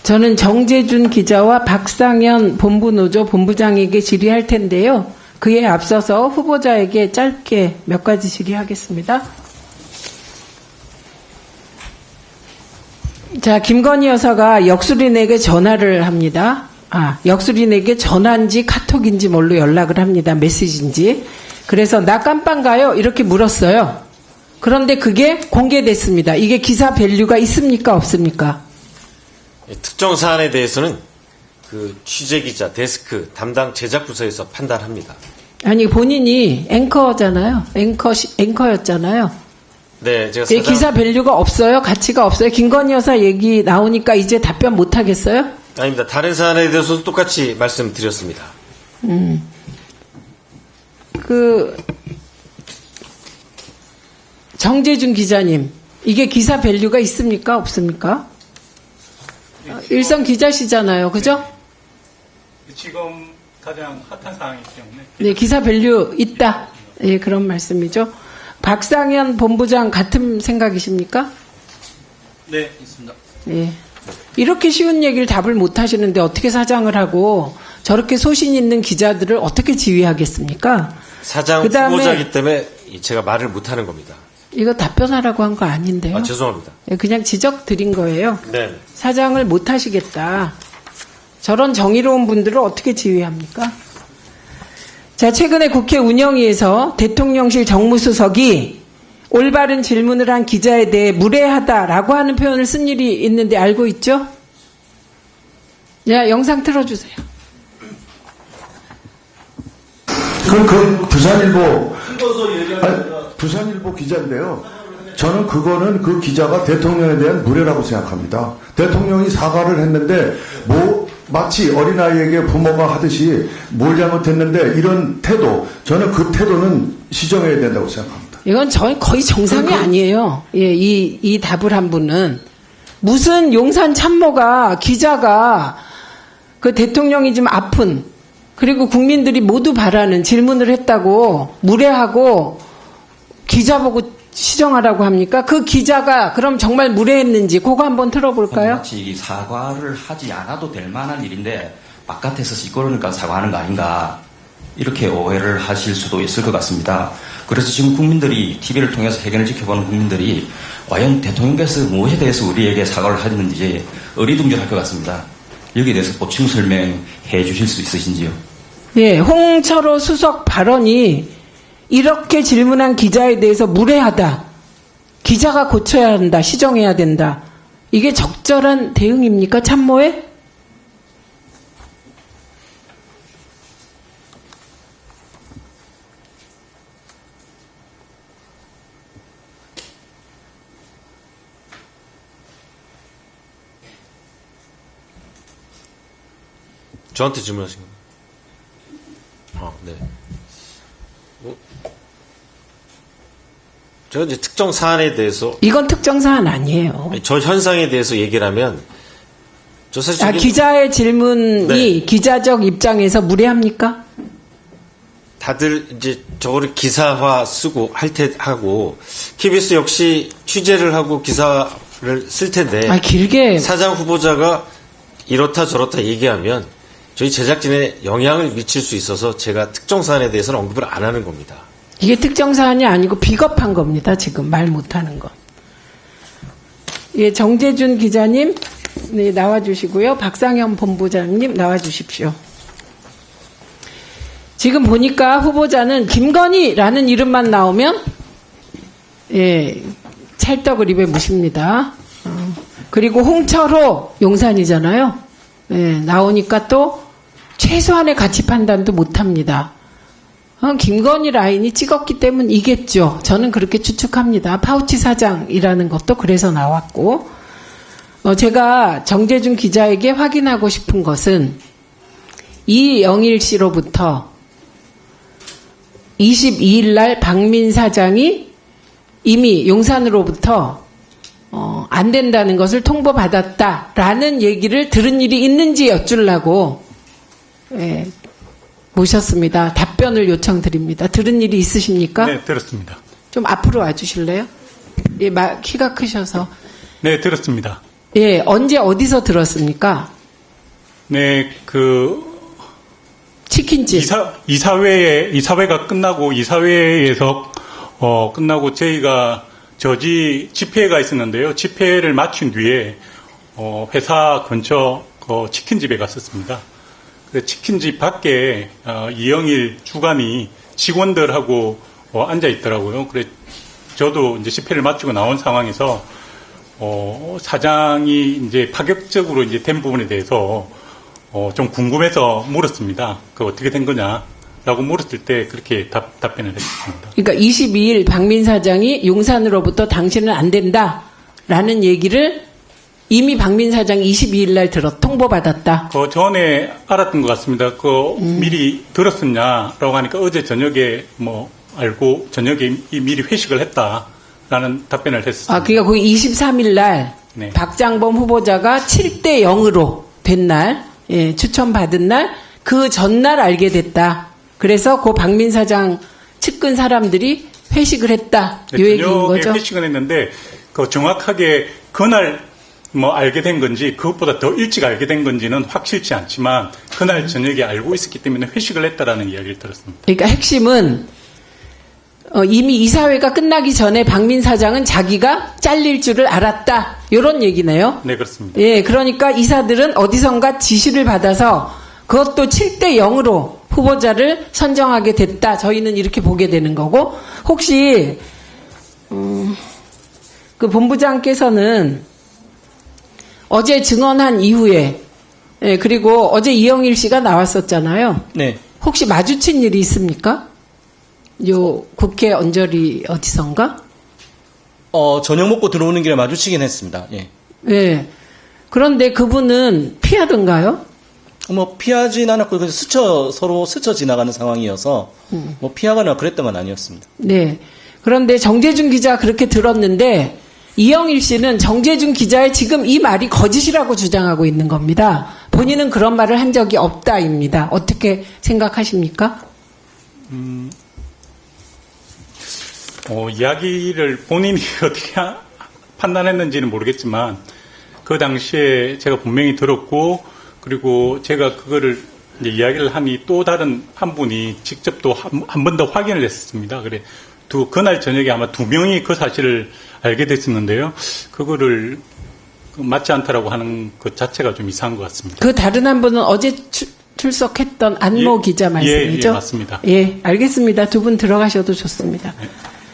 저는 정재준 기자와 박상현 본부노조 본부장에게 질의할 텐데요. 그에 앞서서 후보자에게 짧게 몇 가지 질의하겠습니다. 자, 김건희 여사가 역술인에게 전화를 합니다. 역술인에게 전화인지 카톡인지 뭘로 연락을 합니다. 메시지인지. 그래서 나 깜빵 가요? 이렇게 물었어요. 그런데 그게 공개됐습니다. 이게 기사 밸류가 있습니까? 없습니까? 특정 사안에 대해서는 그 취재기자, 데스크, 담당 제작부서에서 판단합니다. 아니, 본인이 앵커잖아요. 앵커였잖아요. 네, 제가 기사 밸류가 없어요? 가치가 없어요? 김건희 여사 얘기 나오니까 이제 답변 못 하겠어요? 아닙니다. 다른 사안에 대해서도 똑같이 말씀드렸습니다. 정재준 기자님, 이게 기사 밸류가 있습니까? 없습니까? 일선 기자시잖아요. 그죠? 지금 가장 핫한 사항이기 때문에. 네, 기사 밸류 있다. 예, 그런 말씀이죠. 박상현 본부장 같은 생각이십니까? 네, 있습니다. 예. 이렇게 쉬운 얘기를 답을 못 하시는데 어떻게 사장을 하고 저렇게 소신 있는 기자들을 어떻게 지휘하겠습니까? 사장 후보자이기 때문에 제가 말을 못 하는 겁니다. 이거 답변하라고 한 거 아닌데요. 죄송합니다. 예, 그냥 지적 드린 거예요. 네. 사장을 못 하시겠다. 저런 정의로운 분들을 어떻게 지휘합니까? 자, 최근에 국회 운영위에서 대통령실 정무수석이 올바른 질문을 한 기자에 대해 무례하다라고 하는 표현을 쓴 일이 있는데 알고 있죠? 야, 영상 틀어주세요. 그 부산일보 기자인데요. 저는 그거는 그 기자가 대통령에 대한 무례라고 생각합니다. 대통령이 사과를 했는데 마치 어린아이에게 부모가 하듯이 뭘 잘못했는데 이런 태도, 저는 그 태도는 시정해야 된다고 생각합니다. 이건 거의 정상이 아니에요. 예, 이 답을 한 분은. 무슨 용산 참모가, 기자가 그 대통령이 좀 아픈, 그리고 국민들이 모두 바라는 질문을 했다고 무례하고 기자 보고 시정하라고 합니까? 그 기자가 그럼 정말 무례했는지 그거 한번 틀어볼까요? 마치 사과를 하지 않아도 될 만한 일인데 바깥에서 시끄러우니까 사과하는 거 아닌가 이렇게 오해를 하실 수도 있을 것 같습니다. 그래서 지금 국민들이 TV를 통해서 해견을 지켜보는 국민들이 과연 대통령께서 무엇에 대해서 우리에게 사과를 하셨는지 어리둥절할 것 같습니다. 여기에 대해서 보충 설명해 주실 수 있으신지요? 예, 홍철호 수석 발언이 이렇게 질문한 기자에 대해서 무례하다. 기자가 고쳐야 한다. 시정해야 된다. 이게 적절한 대응입니까? 참모에? 저한테 질문하신 건가요? 네. 제가 이제 특정 사안에 대해서 이건 특정 사안 아니에요. 저 현상에 대해서 얘기를 하면 저 사실 기자의 질문이 네. 기자적 입장에서 무례합니까? 다들 이제 저거를 기사화 쓰고 하고 KBS 역시 취재를 하고 기사를 쓸 텐데 길게 사장 후보자가 이렇다 저렇다 얘기하면 저희 제작진에 영향을 미칠 수 있어서 제가 특정 사안에 대해서는 언급을 안 하는 겁니다. 이게 특정 사안이 아니고 비겁한 겁니다. 지금 말 못하는 건. 예, 정재준 기자님 네, 나와주시고요. 박상현 본부장님 나와주십시오. 지금 보니까 후보자는 김건희라는 이름만 나오면 예, 찰떡을 입에 무십니다. 그리고 홍철호 용산이잖아요. 예, 나오니까 또 최소한의 가치 판단도 못합니다. 김건희 라인이 찍었기 때문이겠죠. 저는 그렇게 추측합니다. 파우치 사장이라는 것도 그래서 나왔고 제가 정재준 기자에게 확인하고 싶은 것은 이영일 씨로부터 22일 날 박민 사장이 이미 용산으로부터 안 된다는 것을 통보받았다라는 얘기를 들은 일이 있는지 여쭈려고 예, 모셨습니다. 답변을 요청드립니다. 들은 일이 있으십니까? 네, 들었습니다. 좀 앞으로 와주실래요? 예, 키가 크셔서. 네, 들었습니다. 예, 언제 어디서 들었습니까? 네, 치킨집. 이사회가 끝나고, 이사회에서, 끝나고 저희가 저지 집회가 있었는데요. 집회를 마친 뒤에, 회사 근처 치킨집에 갔었습니다. 그래서 치킨집 밖에, 이영일 주관이 직원들하고 앉아 있더라고요. 그래, 저도 이제 집회를 마치고 나온 상황에서, 사장이 이제 파격적으로 이제 된 부분에 대해서, 좀 궁금해서 물었습니다. 그 어떻게 된 거냐라고 물었을 때 그렇게 답변을 했습니다. 그러니까 22일 박민 사장이 용산으로부터 당신은 안 된다라는 얘기를 이미 박민 사장이 22일 날 통보받았다. 그 전에 알았던 것 같습니다. 미리 들었었냐라고 하니까 어제 저녁에 알고 저녁에 미리 회식을 했다라는 답변을 했습니다. 아, 그러니까 거기 23일 날 네. 박장범 후보자가 7대 0으로 된 날, 예, 추천받은 날, 그 전날 알게 됐다. 그래서 그 박민 사장 측근 사람들이 회식을 했다. 이 얘기인 저녁에 거죠? 회식을 했는데 정확하게 그날 알게 된 건지 그것보다 더 일찍 알게 된 건지는 확실치 않지만 그날 저녁에 알고 있었기 때문에 회식을 했다라는 이야기를 들었습니다. 그러니까 핵심은 이미 이사회가 끝나기 전에 박민 사장은 자기가 잘릴 줄을 알았다. 이런 얘기네요. 네, 그렇습니다. 예, 그러니까 이사들은 어디선가 지시를 받아서 그것도 7대 0으로 후보자를 선정하게 됐다. 저희는 이렇게 보게 되는 거고, 혹시 그 본부장께서는 어제 증언한 이후에, 예, 그리고 어제 이영일 씨가 나왔었잖아요. 네. 혹시 마주친 일이 있습니까? 요 국회 언저리 어디선가? 저녁 먹고 들어오는 길에 마주치긴 했습니다. 예. 예. 그런데 그분은 피하던가요? 피하진 않았고, 서로 스쳐 지나가는 상황이어서, 피하거나 그랬던 건 아니었습니다. 네. 그런데 정재준 기자 그렇게 들었는데, 이영일 씨는 정재준 기자의 지금 이 말이 거짓이라고 주장하고 있는 겁니다. 본인은 그런 말을 한 적이 없다입니다. 어떻게 생각하십니까? 이야기를 본인이 어떻게 판단했는지는 모르겠지만 그 당시에 제가 분명히 들었고 그리고 제가 그거를 이제 이야기를 하니 또 다른 한 분이 직접 또 한 번 더 확인을 했습니다. 그래 그날 저녁에 아마 2명이 그 사실을 알게 됐었는데요. 그거를 맞지 않다라고 하는 것 자체가 좀 이상한 것 같습니다. 그 다른 한 분은 어제 출석했던 안모 기자 말씀이죠? 예, 맞습니다. 예, 알겠습니다. 두 분 들어가셔도 좋습니다. 네.